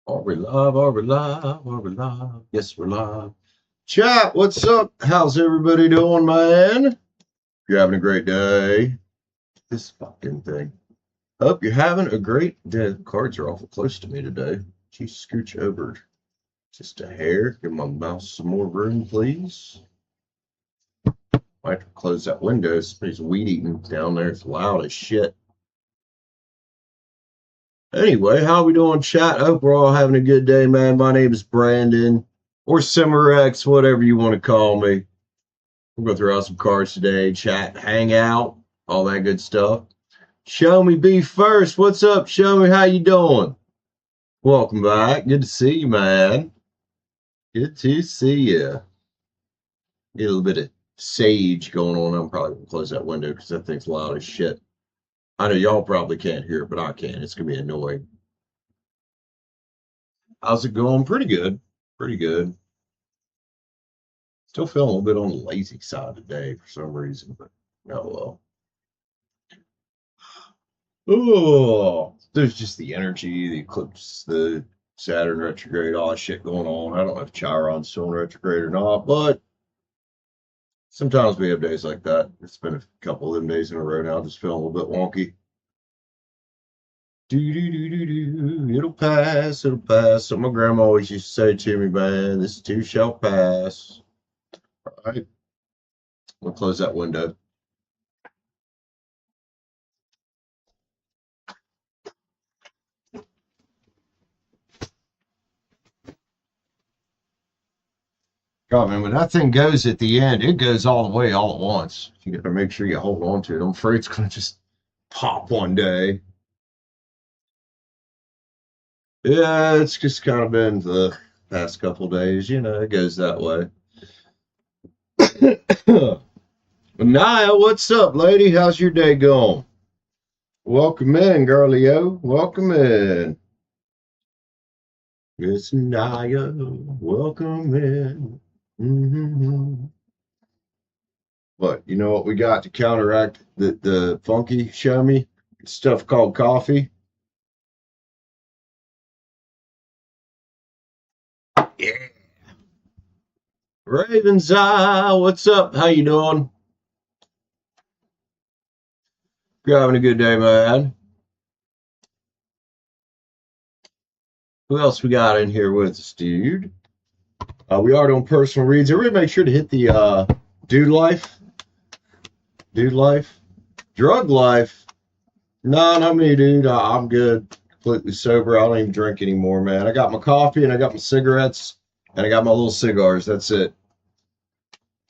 Are we live? Are we live? Are we live? Yes, we're live. Chat, what's up? How's everybody doing, man? You're having a great day. This fucking thing. Hope you're having a great day. The cards are awful close to me today. Geez, scooch over just a hair. Give my mouse some more room, please. I have to close that window. Somebody's weed eating down there. It's loud as shit. Anyway, how we doing, chat? I hope we're all having a good day, man. My name is Brandon, or Simmerex, whatever you want to call me. We're going to throw out some cards today, chat, hang out, all that good stuff. Show me be first. What's up? Show me how you doing. Welcome back. Good to see you, man. Good to see you. Get a little bit of sage going on. I'm probably going to close that window because that thing's loud as shit. I know y'all probably can't hear it, but I can. It's going to be annoying. How's it going? Pretty good. Pretty good. Still feeling a little bit on the lazy side today for some reason, but oh well. Oh, there's just the energy, the eclipse, the Saturn retrograde, all that shit going on. I don't know if Chiron's still in retrograde or not, but sometimes we have days like that. It's been a couple of them days in a row now, just feeling a little bit wonky. It'll pass, it'll pass. So my grandma always used to say to me, man, this too shall pass. All right. We'll close that window. God, man, when that thing goes at the end, it goes all the way all at once. You got to make sure you hold on to it. I'm afraid it's going to just pop one day. Yeah, it's just kind of been the past couple days. You know, it goes that way. Naya, what's up, lady? How's your day going? Welcome in, girlio. Welcome in. It's Naya. Welcome in. But you know what we got to counteract the funky show me? Stuff called coffee. Yeah. Raven's Eye, what's up? How you doing? You're having a good day, man. Who else we got in here with us, dude? We are doing personal reads. Everybody make sure to hit the dude life. Dude life. Drug life. No, not me, dude. I'm good. Completely sober. I don't even drink anymore, man. I got my coffee and I got my cigarettes and I got my little cigars. That's it.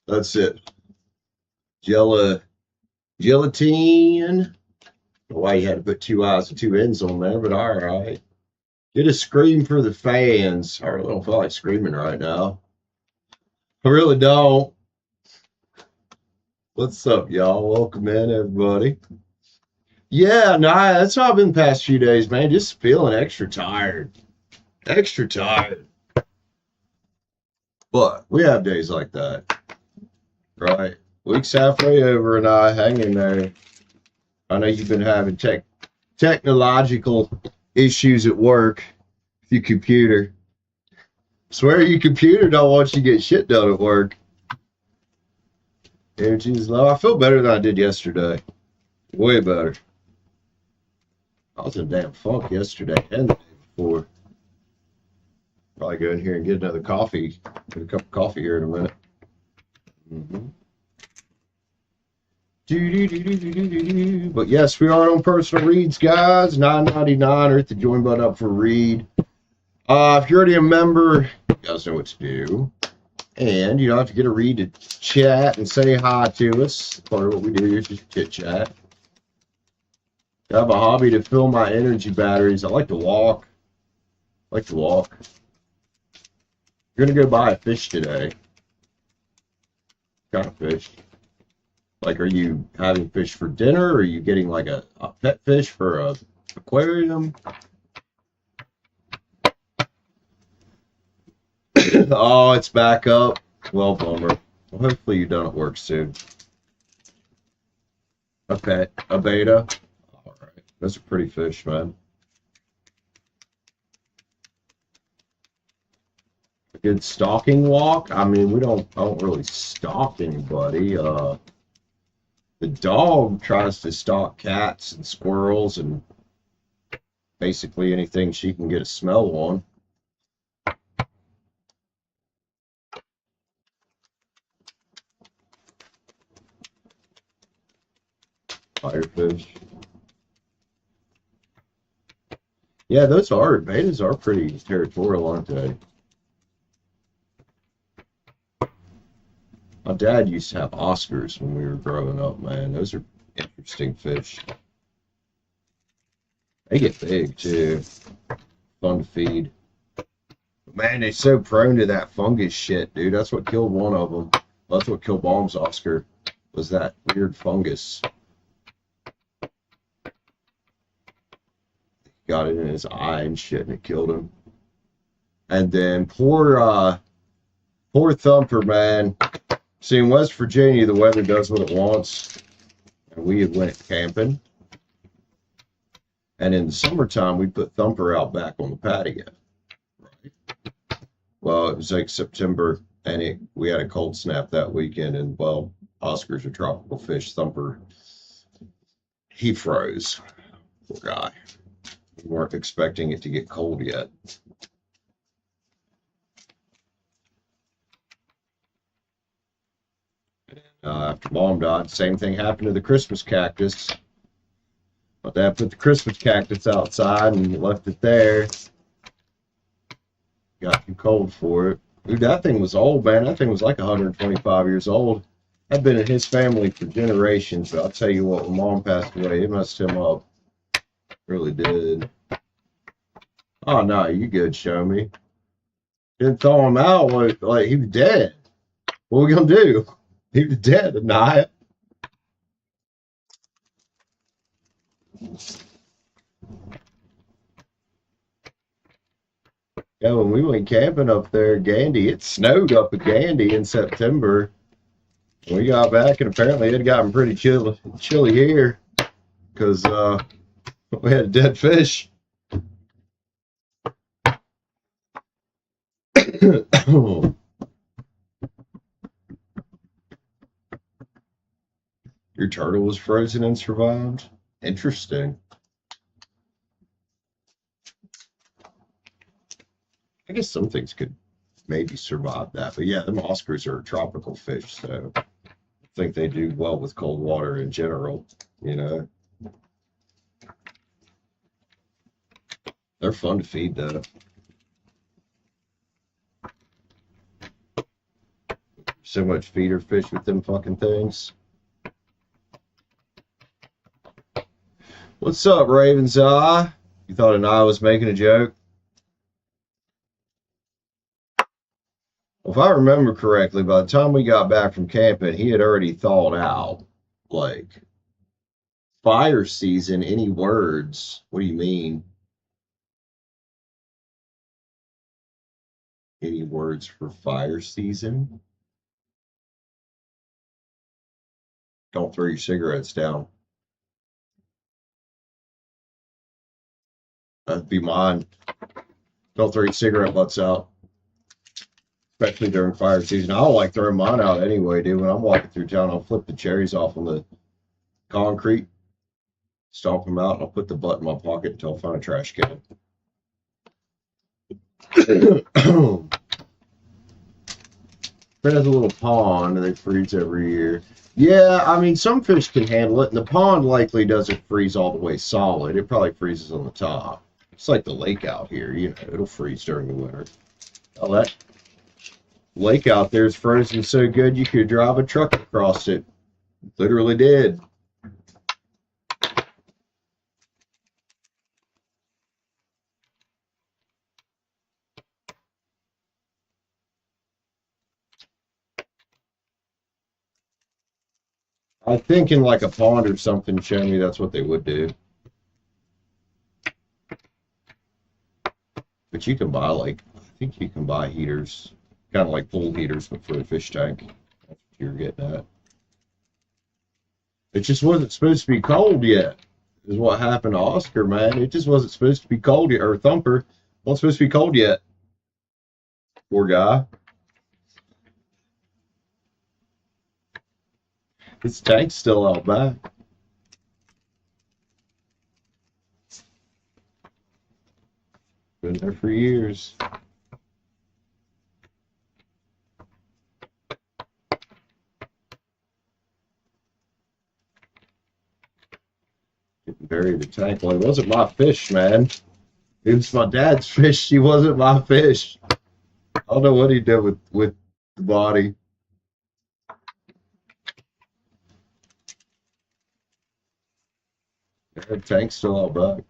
That's it. Gelatine. Don't know why you had to put two I's and two N's on there, but all right. Get a scream for the fans. I really don't feel like screaming right now. I really don't. What's up, y'all? Welcome in, everybody. Yeah, no, that's how I've been the past few days, man. Just feeling extra tired. Extra tired. But we have days like that. Right? Week's halfway over and I hang in there. I know you've been having technological issues at work with your computer. Swear your computer don't want you to get shit done at work. Energy's low. I feel better than I did yesterday. Way better. I was in a damn funk yesterday and the day before. Probably go in here and get another coffee. Get a cup of coffee here in a minute. But yes, we are on personal reads, guys. $9.99 or hit the join button up for a read. If you're already a member, you guys know what to do. And you don't have to get a read to chat and say hi to us. Part of what we do here is just chit chat. I have a hobby to fill my energy batteries. I like to walk. You're gonna go buy a fish today. What kind of fish? Like, are you having fish for dinner? Or are you getting like a pet fish for a aquarium? Oh, it's back up. Well, bummer. Well, hopefully you're done at work soon. A pet, a beta. All right, those are pretty fish, man. good stalking walk. I mean, I don't really stalk anybody. The dog tries to stalk cats and squirrels and basically anything she can get a smell on. Firefish. Yeah, those betas are pretty territorial, aren't they? My dad used to have Oscars when we were growing up, man. Those are interesting fish. They get big, too. Fun to feed. But man, they're so prone to that fungus shit, dude. That's what killed one of them. That's what killed Baum's Oscar, was that weird fungus. Got it in his eye and shit, and it killed him. And then poor Thumper, man. See, in West Virginia, the weather does what it wants. And we went camping. And in the summertime, we put Thumper out back on the patio. Right? Well, it was like September, and we had a cold snap that weekend. And, well, Oscar's a tropical fish. Thumper, he froze. Poor guy. We weren't expecting it to get cold yet. After Mom died, same thing happened to the Christmas cactus. My dad put the Christmas cactus outside and left it there. Got too cold for it. Dude, that thing was old, man. That thing was like 125 years old. I've been in his family for generations, but I'll tell you what, when Mom passed away, it messed him up. Really did. Oh, no, you good, show me. Didn't throw him out like he was dead. What are we going to do? He was dead, deny it. Yeah, when we went camping up there at Gandy, it snowed up at Gandy in September. We got back, and apparently it had gotten pretty chilly here because we had a dead fish. Your turtle was frozen and survived? Interesting. I guess some things could maybe survive that. But yeah, them Oscars are a tropical fish, so I think they do well with cold water in general, you know. They're fun to feed, though. So much feeder fish with them fucking things. What's up, Raven's Eye? You thought an eye was making a joke? Well, if I remember correctly, by the time we got back from camping, he had already thawed out. Like, fire season, any words? What do you mean? Any words for fire season? Don't throw your cigarettes down. That'd be mine. Don't throw your cigarette butts out. Especially during fire season. I don't like throwing mine out anyway, dude. When I'm walking through town, I'll flip the cherries off on the concrete, stomp them out, and I'll put the butt in my pocket until I find a trash can. There's a little pond, and they freeze every year. Yeah, I mean, some fish can handle it, and the pond likely doesn't freeze all the way solid. It probably freezes on the top. It's like the lake out here, you know, it'll freeze during the winter. Oh, that lake out there is frozen so good you could drive a truck across it. Literally did. I think in like a pond or something, show me that's what they would do. But you can buy I think you can buy heaters, kind of like pool heaters, but for a fish tank. That's what you're getting at. It just wasn't supposed to be cold yet, is what happened to Oscar, man. It just wasn't supposed to be cold yet, or Thumper wasn't supposed to be cold yet. Poor guy. His tank's still out back. Been there for years. Getting buried in the tank. Well, it wasn't my fish, man. It was my dad's fish. She wasn't my fish. I don't know what he did with the body. The tank's still out back.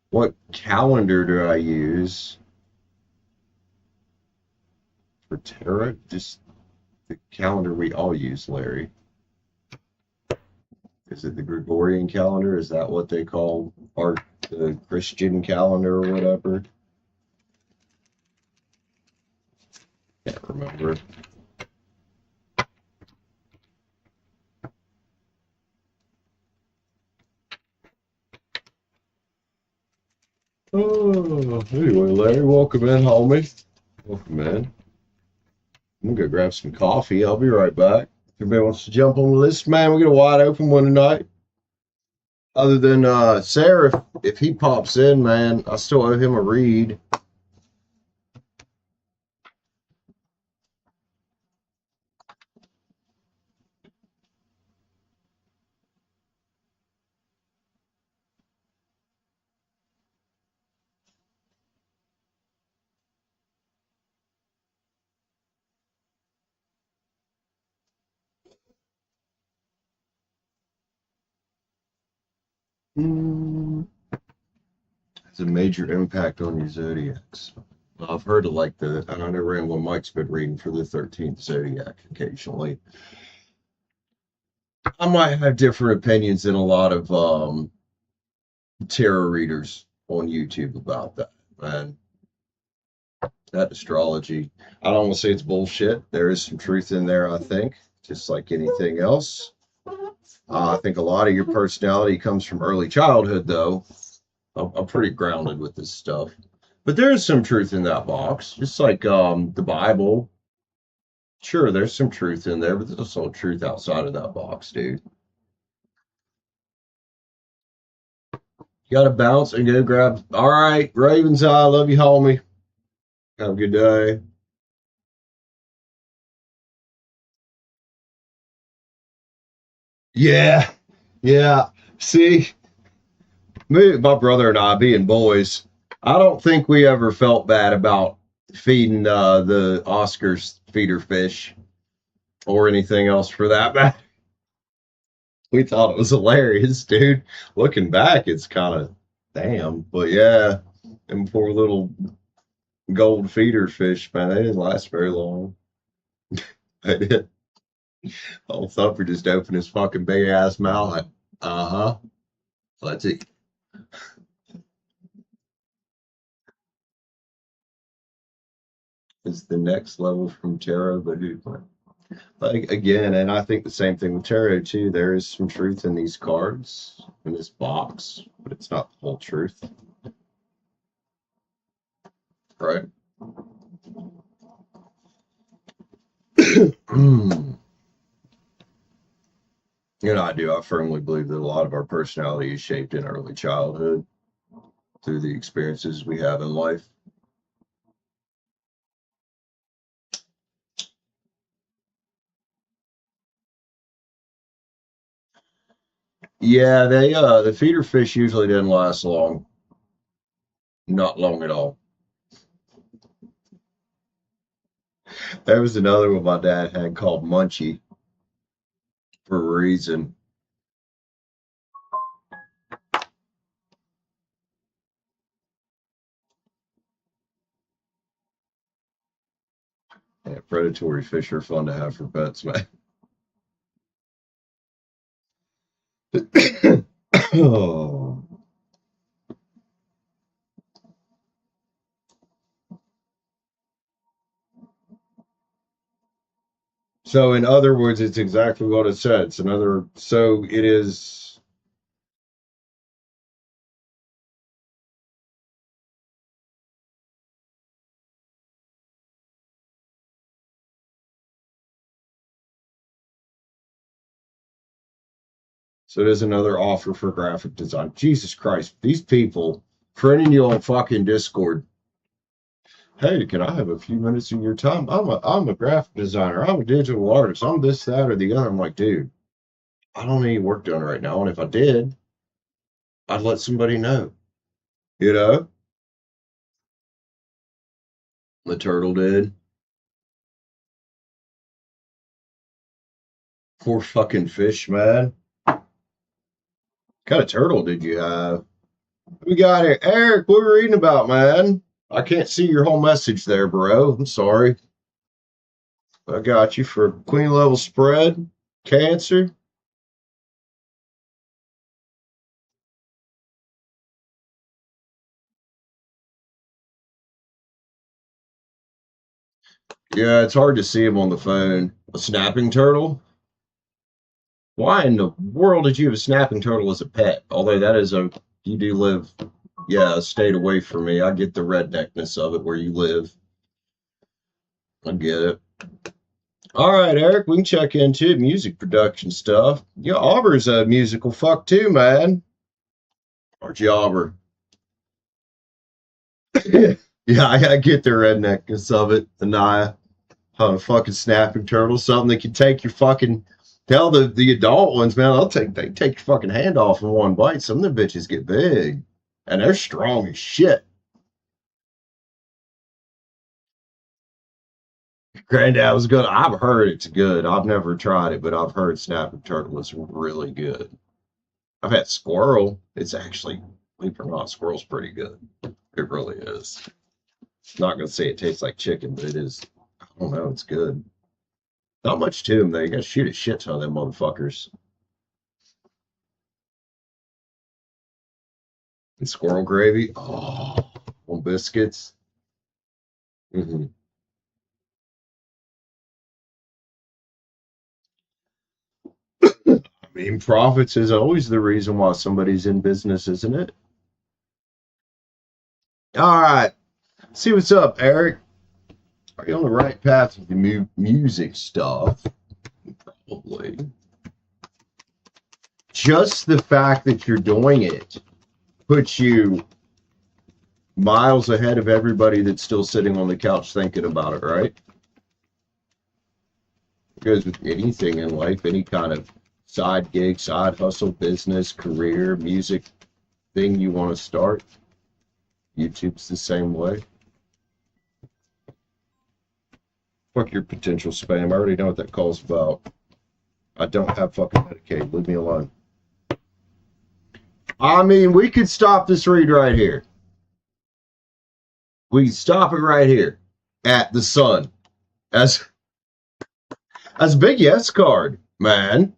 What calendar do I use for tarot? Just the calendar we all use, Larry. Is it the Gregorian calendar? Is that what they call the Christian calendar or whatever? Can't remember. Oh, anyway, Larry, welcome in, homie. Welcome in. I'm gonna go grab some coffee. I'll be right back. If everybody wants to jump on the list, man, we get a wide open one tonight. Other than Sarah, if he pops in, man, I still owe him a read. It's a major impact on your zodiacs. I've heard of like I know Ramblin' Mike's been reading for the 13th zodiac occasionally. I might have different opinions than a lot of tarot readers on YouTube about that, man. That astrology, I don't want to say it's bullshit. There is some truth in there, I think, just like anything else. I think a lot of your personality comes from early childhood, though. I'm pretty grounded with this stuff. But there is some truth in that box, just like the Bible. Sure, there's some truth in there, but there's also truth outside of that box, dude. You gotta bounce and go grab. All right, Raven's Eye, love you, homie. Have a good day. Yeah, yeah. See, my brother and I, being boys, I don't think we ever felt bad about feeding the Oscars feeder fish or anything else for that matter. We thought it was hilarious, dude. Looking back, it's kind of damn. But yeah, them poor little gold feeder fish, man, they didn't last very long. They did. Old Thumper just opened his fucking big ass mouth like, uh-huh. Let's eat. It's the next level from tarot, but who like again, and I think the same thing with tarot too. There is some truth in these cards, in this box, but it's not the whole truth. Right? I firmly believe that a lot of our personality is shaped in early childhood through the experiences we have in life. Yeah, the feeder fish usually didn't last long. Not long at all. There was another one my dad had called Munchie for a reason. Yeah, predatory fish are fun to have for pets, man. Oh. So, in other words, it's exactly what it said. It's another. So it is. So there's another offer for graphic design. Jesus Christ, these people friending you on fucking Discord. Hey, can I have a few minutes of your time? I'm a graphic designer. I'm a digital artist. I'm this, that, or the other. I'm like, dude, I don't need any work done right now. And if I did, I'd let somebody know. You know? The turtle did. Poor fucking fish, man. What kind of turtle did you have? We got it. Eric, what are we reading about, man? I can't see your whole message there, bro. I'm sorry. I got you for queen level spread. Cancer. Yeah, it's hard to see him on the phone. A snapping turtle? Why in the world did you have a snapping turtle as a pet? Although that is a, you do live, yeah, a state away from me. I get the redneckness of it where you live. I get it. All right, Eric, we can check into music production stuff. Yeah, Auber's a musical fuck too, man. Aren't you, Auber? Yeah, I get the redneckness of it. The Naya on a fucking snapping turtle, something that can take your fucking tell the adult ones, man, they take your fucking hand off in one bite. Some of them bitches get big. And they're strong as shit. Granddad was good. I've heard it's good. I've never tried it, but I've heard snapping turtle is really good. I've had squirrel. It's actually, believe it or not, squirrel's pretty good. It really is. Not gonna say it tastes like chicken, but it is. I don't know. It's good. Not much to them though. You gotta shoot a shit ton of them motherfuckers. And squirrel gravy. Oh, on biscuits. Hmm. I mean, profits is always the reason why somebody's in business, isn't it? All right. See what's up, Eric. Are you on the right path with the music stuff? Probably. Just the fact that you're doing it puts you miles ahead of everybody that's still sitting on the couch thinking about it, right? It goes with anything in life, any kind of side gig, side hustle, business, career, music thing you want to start. YouTube's the same way. Fuck your potential spam. I already know what that call's about. I don't have fucking Medicaid. Leave me alone. I mean, we could stop this read right here. We stop it right here at the sun. As a big yes card, man.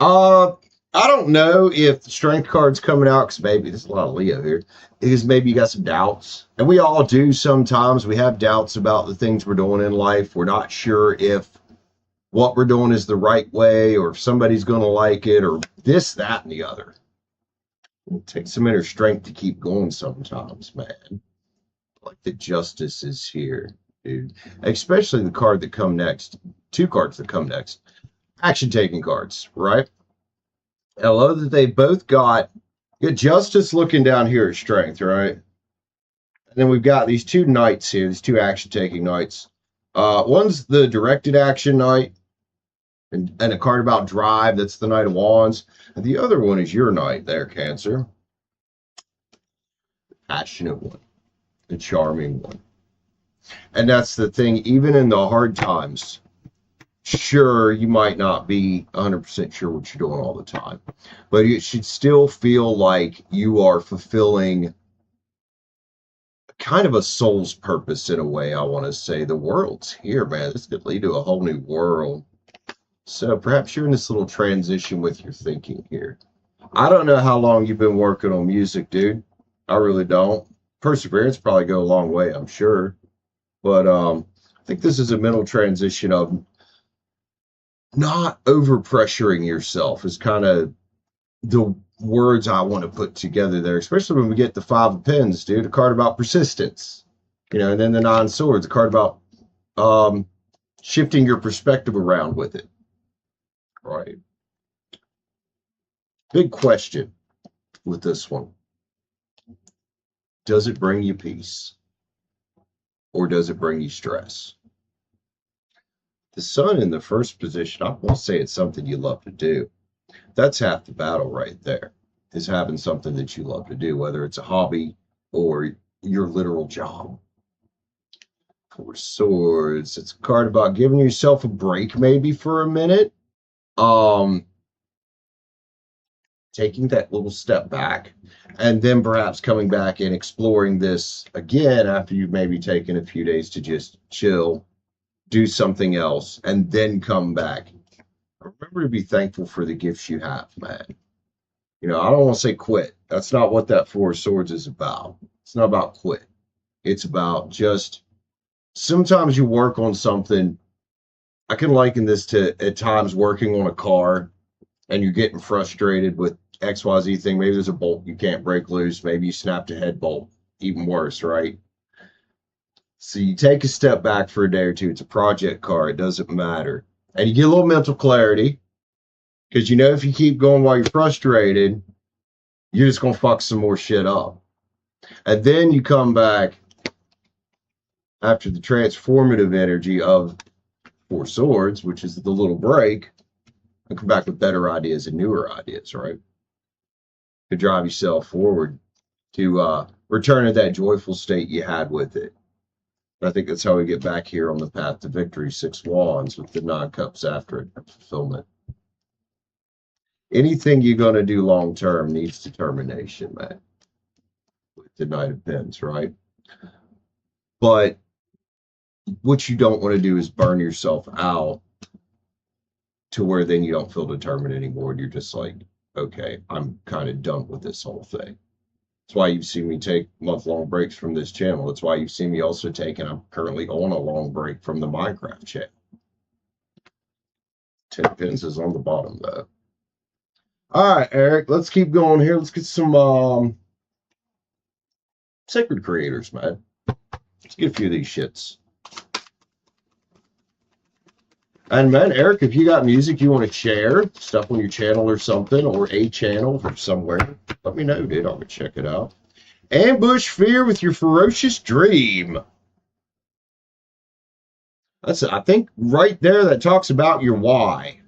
I don't know if the strength card's coming out because maybe there's a lot of Leo here. Because maybe you got some doubts, and we all do sometimes. We have doubts about the things we're doing in life. We're not sure if what we're doing is the right way, or if somebody's going to like it, or this, that, and the other. It takes some inner strength to keep going sometimes, man. Like the justice is here, dude. Especially the card that come next. Two cards that come next. Action taking cards, right? I love that they both got justice looking down here at strength, right? And then we've got these two knights here, these two action taking knights. One's the directed action knight, and a card about drive, that's the Knight of Wands. And the other one is your knight there, Cancer. The passionate one, the charming one. And that's the thing, even in the hard times, sure, you might not be 100% sure what you're doing all the time, but it should still feel like you are fulfilling kind of a soul's purpose in a way. I want to say the world's here, man. This could lead to a whole new world. So perhaps you're in this little transition with your thinking here. I don't know how long you've been working on music, dude. I really don't. Perseverance probably go a long way, I'm sure. But I think this is a mental transition of not over pressuring yourself is kind of the words I want to put together there, especially when we get the Five of Pens, dude, a card about persistence, and then the Nine of Swords, a card about shifting your perspective around with it, right? Big question with this one. Does it bring you peace? Or does it bring you stress? The sun in the first position, I won't say it's something you love to do. That's half the battle right there, is having something that you love to do, whether it's a hobby or your literal job. Four Swords. It's a card about giving yourself a break maybe for a minute. Taking that little step back and then perhaps coming back and exploring this again after you've maybe taken a few days to just chill, do something else, and then come back. Remember to be thankful for the gifts you have, man. You know, I don't want to say quit. That's not what that Four Swords is about. It's not about quit. It's about just sometimes you work on something. I can liken this to at times working on a car and you're getting frustrated with XYZ thing. Maybe there's a bolt you can't break loose. Maybe you snapped a head bolt. Even worse, right? So you take a step back for a day or two. It's a project car. It doesn't matter. And you get a little mental clarity because you know if you keep going while you're frustrated, you're just going to fuck some more shit up. And then you come back after the transformative energy of Four Swords, which is the little break, and come back with better ideas and newer ideas, right? To drive yourself forward, to return to that joyful state you had with it. And I think that's how we get back here on the path to victory, 6 wands with the 9 cups after it, fulfillment. Anything you're going to do long term needs determination, man. With the Knight of Pentacles, right? But what you don't want to do is burn yourself out to where then you don't feel determined anymore. And you're just like, okay, I'm kind of done with this whole thing. That's why you've seen me take month-long breaks from this channel. That's why you've seen me also take, and I'm currently on a long break from the Minecraft channel. 10 pins is on the bottom, though. All right, Eric, let's keep going here. Let's get some sacred creators, man. Let's get a few of these shits. And man, Eric, if you got music you want to share, stuff on your channel or something, or a channel or somewhere, let me know, dude. I'll go check it out. Ambush fear with your ferocious dream. That's, I think, right there that talks about your why.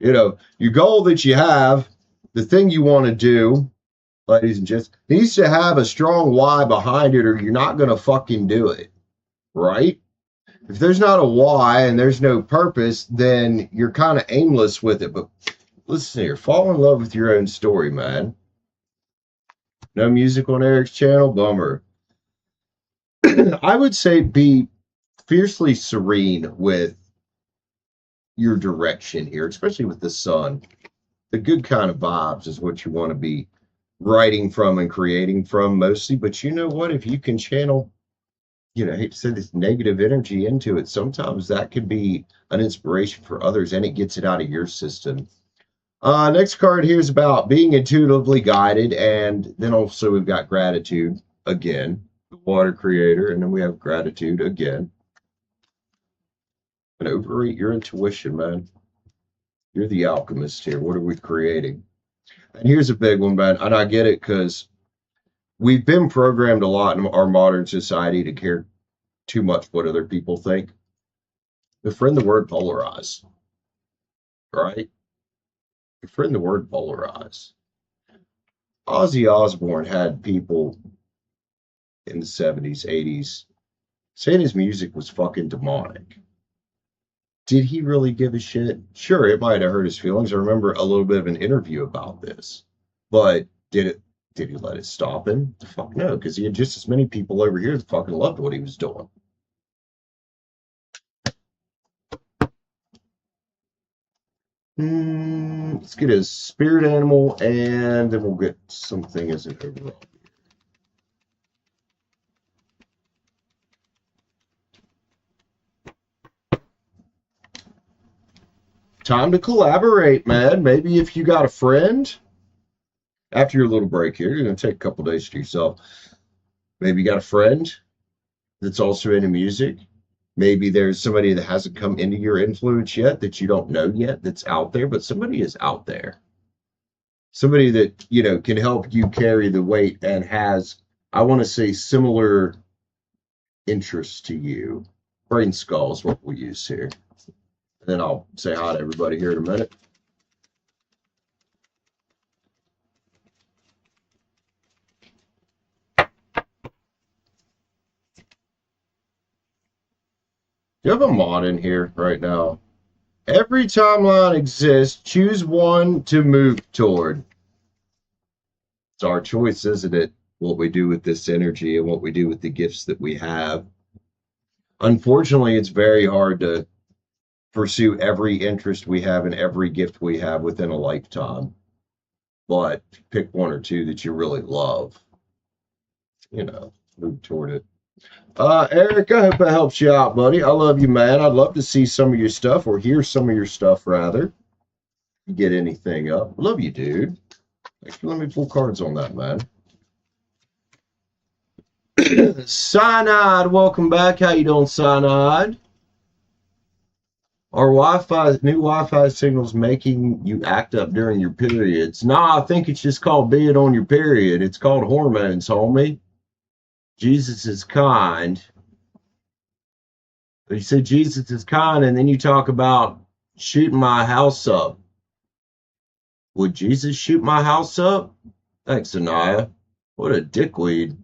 You know, your goal that you have, the thing you want to do, ladies and gents, needs to have a strong why behind it, or you're not going to fucking do it, right? If there's not a why and there's no purpose, then you're kind of aimless with it. But listen here, fall in love with your own story, man. No music on Eric's channel? Bummer. I would say be fiercely serene with your direction here, especially with the sun. The good kind of vibes is what you want to be writing from and creating from mostly. But you know what? If you can channel, you know, I hate to say this, negative energy into it, sometimes that could be an inspiration for others and it gets it out of your system. Next card here is about being intuitively guided, and then also we've got gratitude again, the water creator, and then we have gratitude again. And overeat your intuition, man. You're the alchemist here. What are we creating? And here's a big one, man, and I get it because we've been programmed a lot in our modern society to care too much what other people think. Befriend the word polarize, right? Befriend the word polarize. Ozzy Osbourne had people in the 70s, 80s saying his music was fucking demonic. Did he really give a shit? Sure, it might have hurt his feelings. I remember a little bit of an interview about this. But did he let it stop him? The fuck no, because he had just as many people over here that fucking loved what he was doing. Let's get his spirit animal, and then we'll get something as an overall. Time to collaborate, man. Maybe if you got a friend, after your little break here, you're going to take a couple days to yourself. Maybe you got a friend that's also into music. Maybe there's somebody that hasn't come into your influence yet that you don't know yet that's out there, but somebody is out there. somebody that, you know, can help you carry the weight and has, I want to say, similar interests to you. Brain skull is what we use here. And then I'll say hi to everybody here in a minute. You have a mod in here right now. Every timeline exists. Choose one to move toward. It's our choice, isn't it? What we do with this energy and what we do with the gifts that we have. Unfortunately, it's very hard to pursue every interest we have and every gift we have within a lifetime. But pick one or two that you really love. You know, move toward it. Eric, I hope that helps you out, buddy. I love you, man. I'd love to see some of your stuff or hear some of your stuff, rather. You get anything up. Love you, dude. Thanks for letting me pull cards on that, man. Cyanide, welcome back. How you doing, Cyanide? Our new Wi-Fi signals making you act up during your periods? Nah, I think it's just called being on your period. It's called hormones, homie. Jesus is kind. You said Jesus is kind, and then you talk about shooting my house up. Would Jesus shoot my house up? Thanks, Anaya. What a dickweed.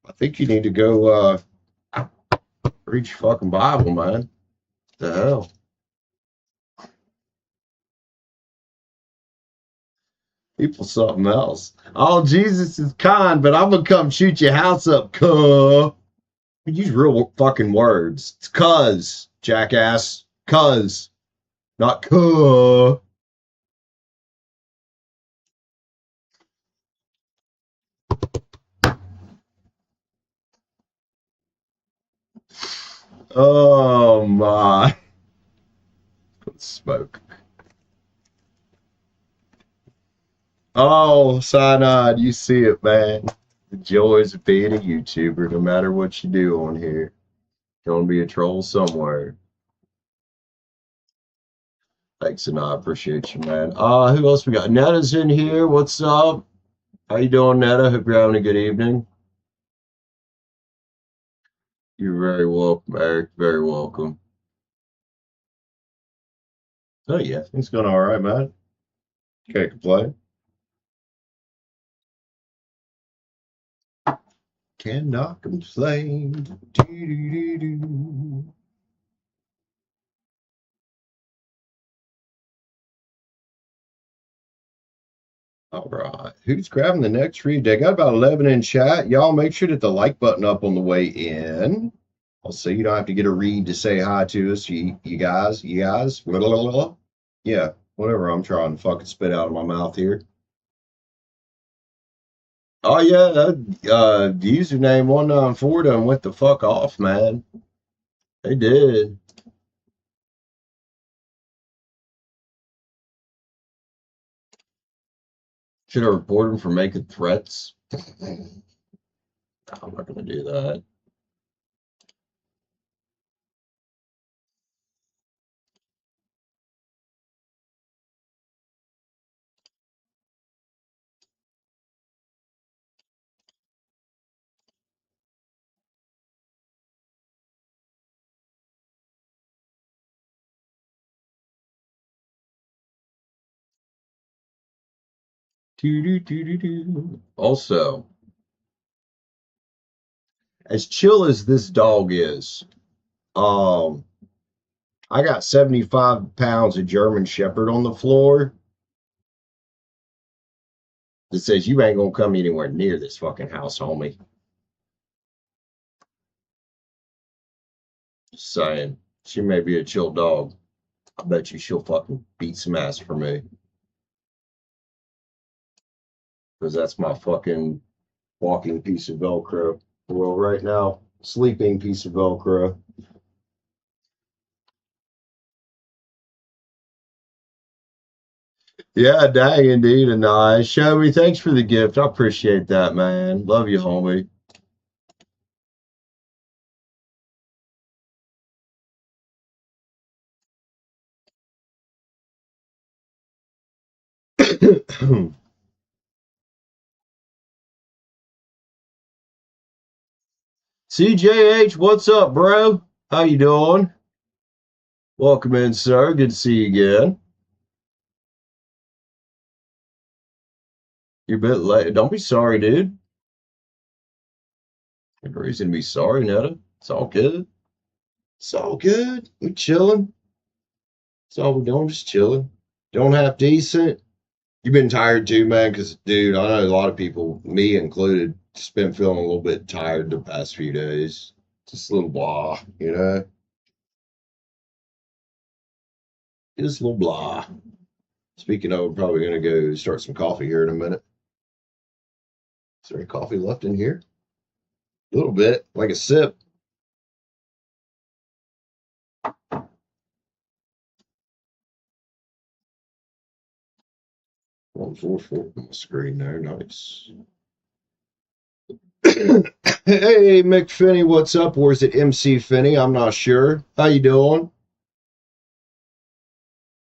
I think you need to go read your fucking Bible, man. What the hell? People something else. Oh, Jesus is kind, but I'm gonna come shoot your house up, cuh. Use real fucking words. It's cuz, jackass. Cuz, not cuh. Oh my. Smoke. Oh, Cyanide, you see it, man. The joys of being a YouTuber, no matter what you do on here. Gonna be a troll somewhere. Thanks, and I appreciate you, man. Who else we got? Netta's in here. What's up? How you doing, Netta? Hope you're having a good evening. You're very welcome, Eric. Very welcome. Oh yeah, things going all right, man. Can't complain. Cannot complain. Do-do-do-do. All right. Who's grabbing the next read? They got about 11 in chat. Y'all make sure to hit the like button up on the way in. Also, you don't have to get a read to say hi to us. You guys. Blah, blah, blah, blah. Yeah, whatever I'm trying to fucking spit out of my mouth here. Oh, yeah, that username 194 done went the fuck off, man. They did. Should I report him for making threats? I'm not going to do that. Also, as chill as this dog is, I got 75 pounds of German Shepherd on the floor that says you ain't gonna come anywhere near this fucking house, homie. Just saying, she may be a chill dog. I bet you she'll fucking beat some ass for me. Because that's my fucking walking piece of Velcro. Well, right now, sleeping piece of Velcro. Yeah, dang, indeed, and nice. Shelby, thanks for the gift. I appreciate that, man. Love you, homie. CJH, what's up, bro? How you doing? Welcome in, sir. Good to see you again. You're a bit late. Don't be sorry, dude. No reason to be sorry, Netta. It's all good. It's all good. We chilling. That's all we're doing, just chilling. Don't have decent. You've been tired too, man, because, dude, I know a lot of people, me included, just been feeling a little bit tired the past few days. Just a little blah, you know? Just a little blah. Speaking of, I'm probably going to go start some coffee here in a minute. Is there any coffee left in here? A little bit, like a sip. 144 on my screen there. Nice. Hey, McFinney, what's up? Or is it MC Finney? I'm not sure. How you doing?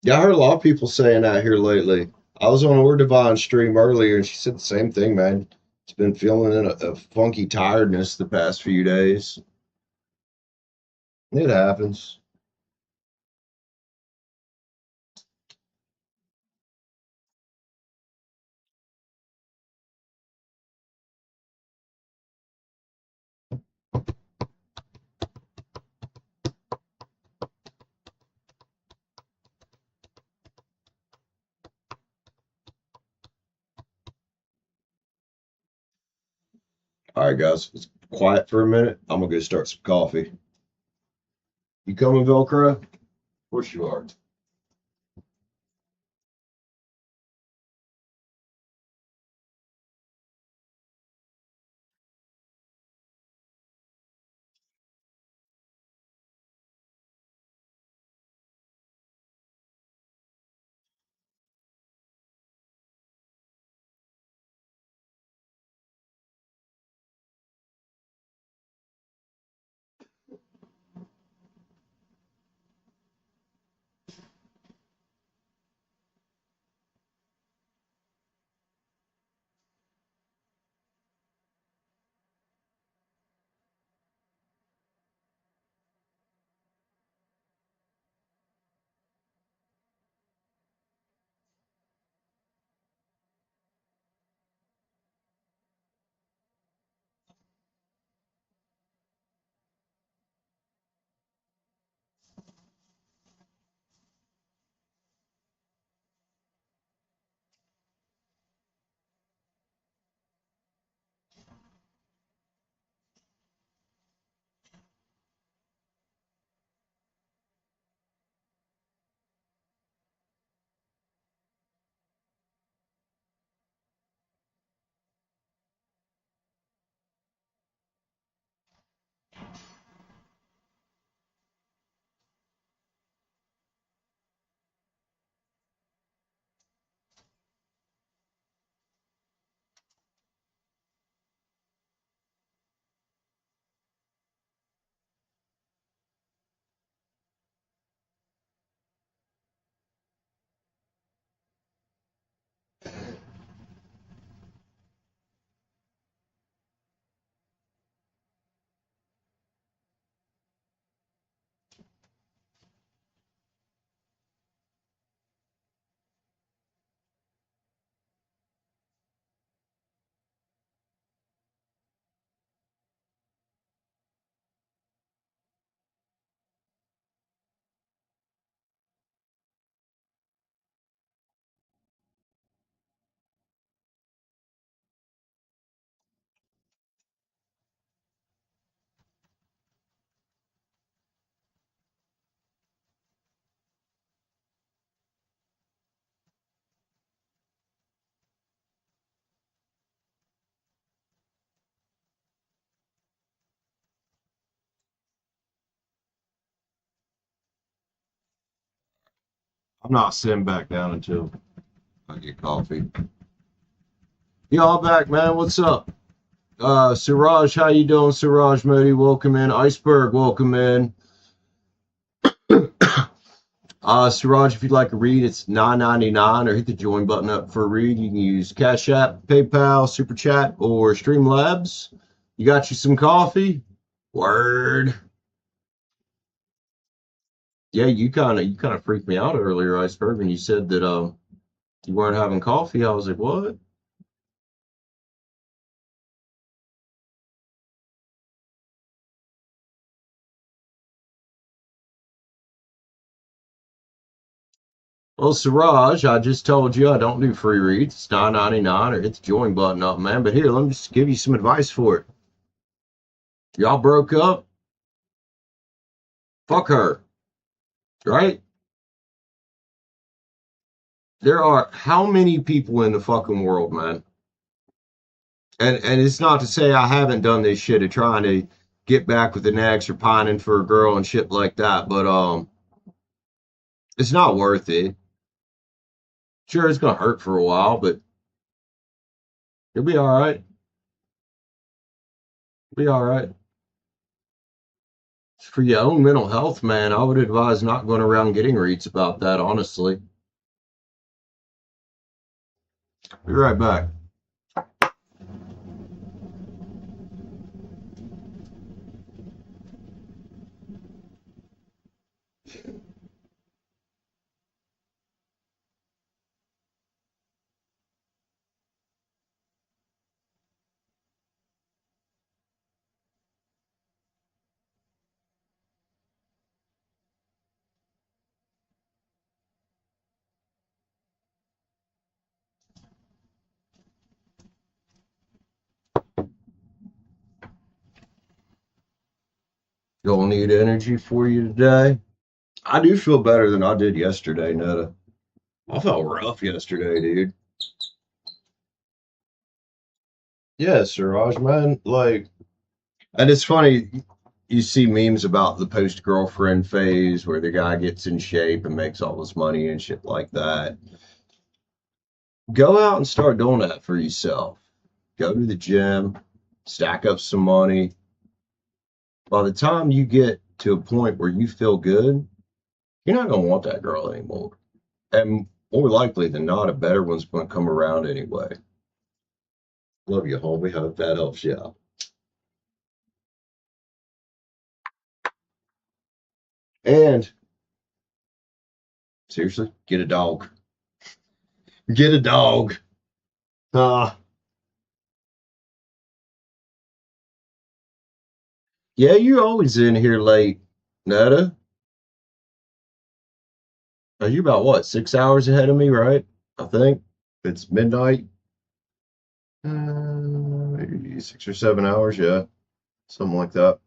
Yeah, I heard a lot of people saying that here lately. I was on Or Divine stream earlier, and she said the same thing, man. It's been feeling a funky tiredness the past few days. It happens. All right, guys, it's quiet for a minute. I'm gonna go start some coffee. You coming, Velcro? Of course you are. I'm not sitting back down until I get coffee. Y'all back, man. What's up? Siraj, how you doing? Siraj Modi, welcome in. Iceberg, welcome in. Siraj, if you'd like a read, it's $9.99 or hit the join button up for a read. You can use Cash App, PayPal, Super Chat, or Streamlabs. You got you some coffee? Word. Yeah, you kind of freaked me out earlier, Iceberg, when you said that you weren't having coffee. I was like, what? Well, Siraj, I just told you I don't do free reads. It's $9.99 or hit the join button up, man. But here, let me just give you some advice for it. Y'all broke up? Fuck her, right? There are how many people in the fucking world, man? And it's not to say I haven't done this shit of trying to get back with an ex or pining for a girl and shit like that, but it's not worth it. Sure, it's gonna hurt for a while, but you'll be all right. Be all right. For your own mental health, man, I would advise not going around getting reads about that, honestly. Be right back. Gonna need energy for you today. I do feel better than I did yesterday, Netta. I felt rough yesterday, dude. Yeah, Siraj, man. Like, and it's funny, you see memes about the post girlfriend phase where the guy gets in shape and makes all this money and shit like that. Go out and start doing that for yourself. Go to the gym, stack up some money. By the time you get to a point where you feel good, you're not going to want that girl anymore. And more likely than not, a better one's going to come around anyway. Love you, homie. Hope that helps you out. And seriously, get a dog. Get a dog. Uh, yeah, you're always in here late, Netta. Are you about what, 6 hours ahead of me, right? I think it's midnight. Maybe 6 or 7 hours, yeah, something like that.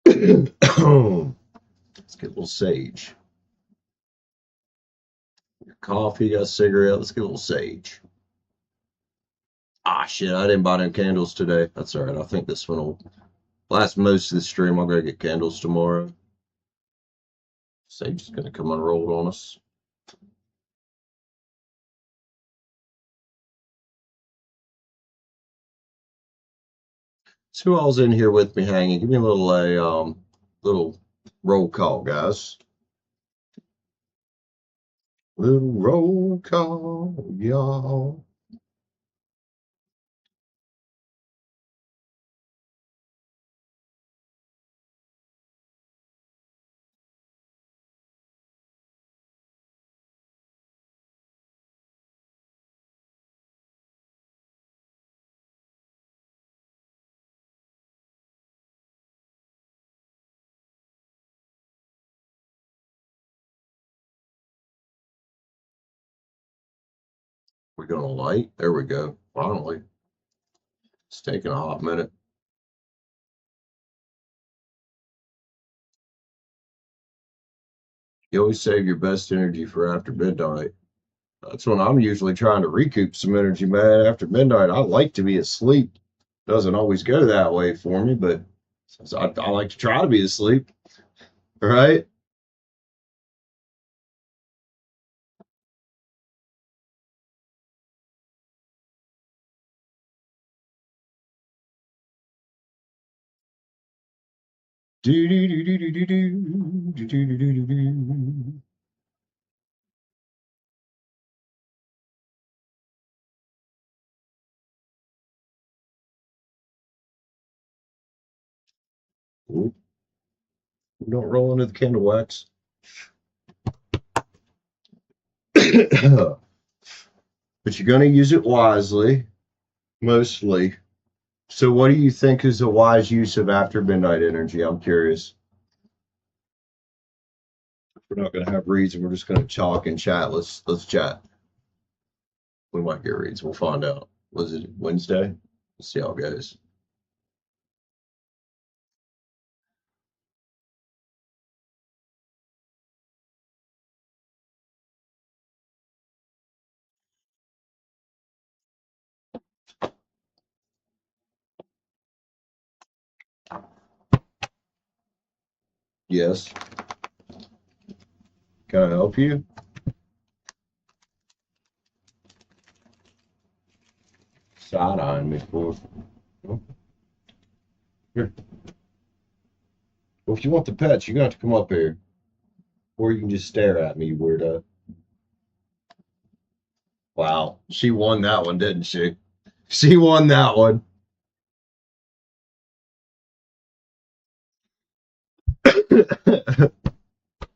Let's get a little sage. Your coffee, got a cigarette. Let's get a little sage. Ah, shit, I didn't buy no candles today. That's all right. I think this one will last most of the stream. I'll go get candles tomorrow. Sage is going to come unrolled on us. So who all's in here with me hanging? Give me a little roll call, guys. Little roll call, y'all. We're gonna light. There we go. Finally. It's taking a hot minute. You always save your best energy for after midnight. That's when I'm usually trying to recoup some energy, man. After midnight, I like to be asleep. Doesn't always go that way for me, but I like to try to be asleep. Right? Do do do do do do do do do do do do. Ooh, don't roll into the candle wax. But you're going to use it wisely, mostly. So, what do you think is a wise use of after midnight energy? I'm curious. We're not going to have reads, and we're just going to talk and chat. Let's chat. We might get reads. We'll find out. Was it Wednesday? Let's see how it goes. Yes. Can I help you? Side eyeing me for. Here. Well, if you want the pets, you're going to have to come up here. Or you can just stare at me, you weirdo. Wow. She won that one, didn't she? She won that one.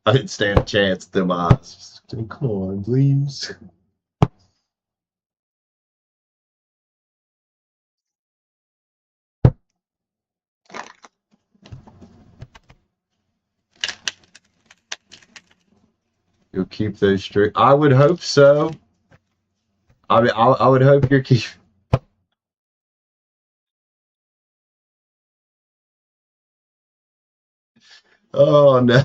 I didn't stand a chance with them eyes. Come on, please. You'll keep those straight. I would hope so. I mean, I would hope you're keep. Oh no.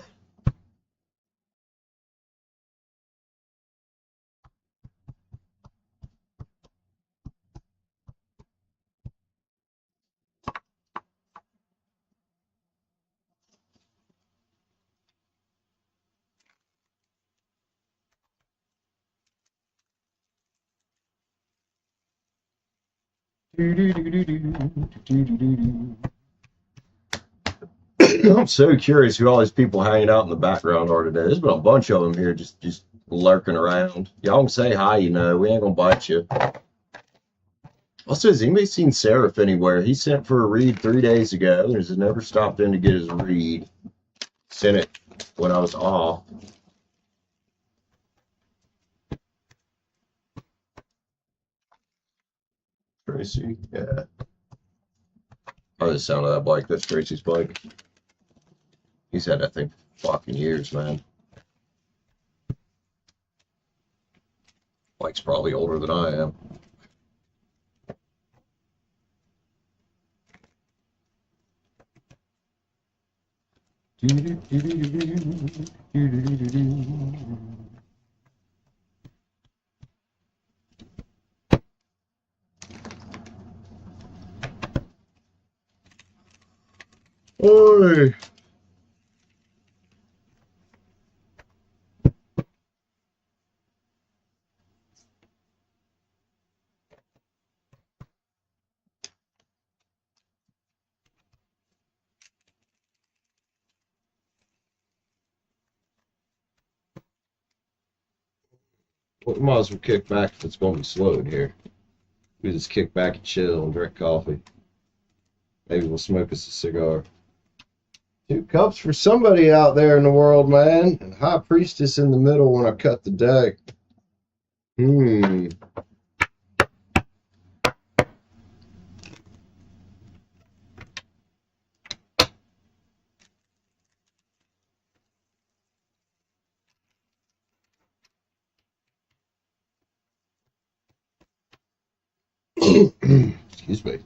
I'm so curious who all these people hanging out in the background are today. There's been a bunch of them here just lurking around. Y'all can say hi, you know. We ain't gonna bite you. Also, has anybody seen Seraph anywhere? He sent for a read 3 days ago and has never stopped in to get his read. Sent it when I was off. Tracy, yeah. Oh, the sound of that bike. That's Tracy's bike. He's had that thing for fucking years, man. Bike's probably older than I am. Oi! We might as well kick back if it's going to be slow in here. We just kick back and chill and drink coffee. Maybe we'll smoke us a cigar. 2 cups for somebody out there in the world, man. And High Priestess in the middle when I cut the deck. Excuse me.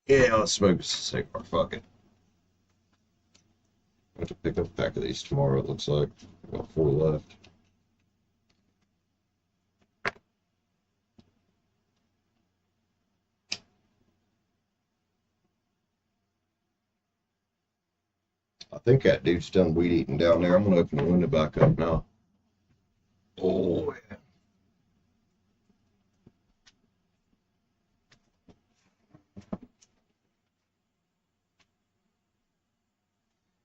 Yeah, let's smoke a cigar. Fuck it. I have to pick up a pack of these tomorrow, it looks like. Got 4 left. I think that dude's done weed eating down there. I'm gonna open the window back up now. Oh, yeah.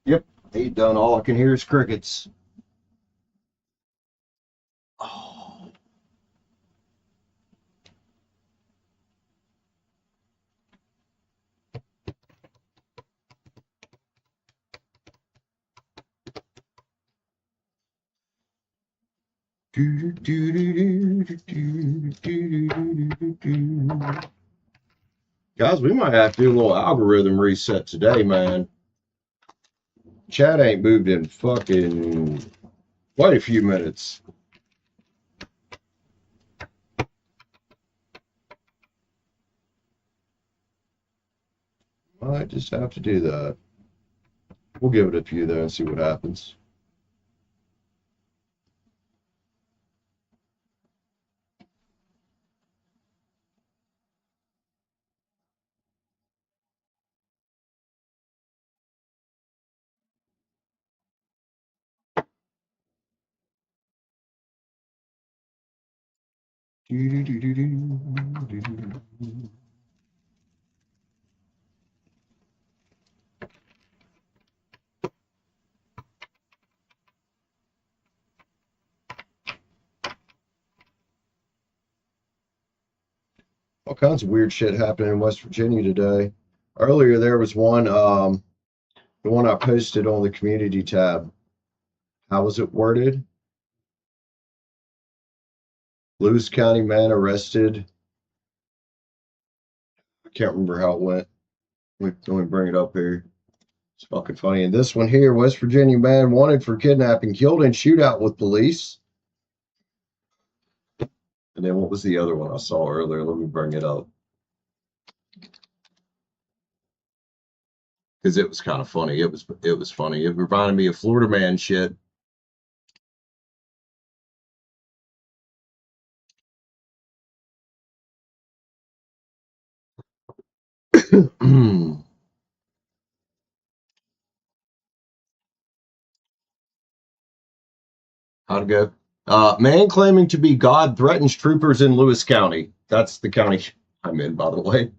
Yep, he done. All I can hear is crickets. Oh. Guys, we might have to do a little algorithm reset today, man. Chat ain't moved in fucking quite a few minutes. Might just have to do that. We'll give it a few though and see what happens. All kinds of weird shit happening in West Virginia today. Earlier there was one, the one I posted on the community tab. How was it worded? Lewis County man arrested. I can't remember how it went. Let me bring it up here. It's fucking funny. And this one here, West Virginia man wanted for kidnapping, killed in shootout with police. And then what was the other one I saw earlier? Let me bring it up. Because it was kind of funny. It was funny. It reminded me of Florida man shit. How'd it go? Man claiming to be God threatens troopers in Lewis County. That's the county I'm in, by the way.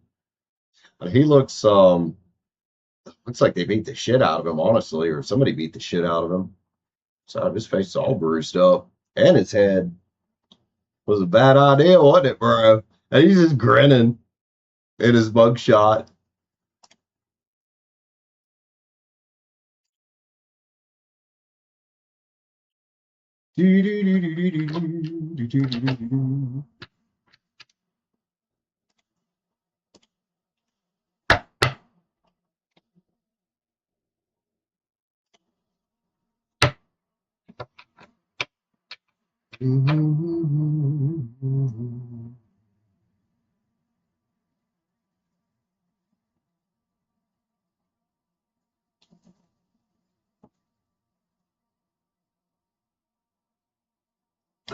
He looks like they beat the shit out of him, honestly, or somebody beat the shit out of him. So his face is all bruised up, and his head was a bad idea, wasn't it, bro? And he's just grinning in his mugshot.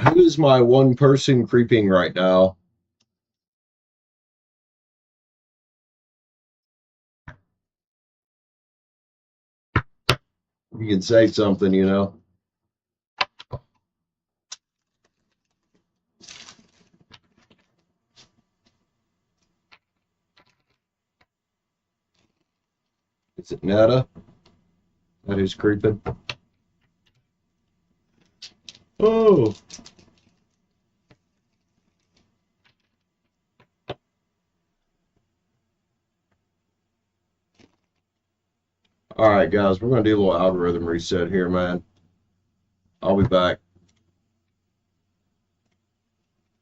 Who is my one person creeping right now? You can say something, you know. Is it Netta? That who's creeping? Oh. All right, guys, we're going to do a little algorithm reset here, man. I'll be back.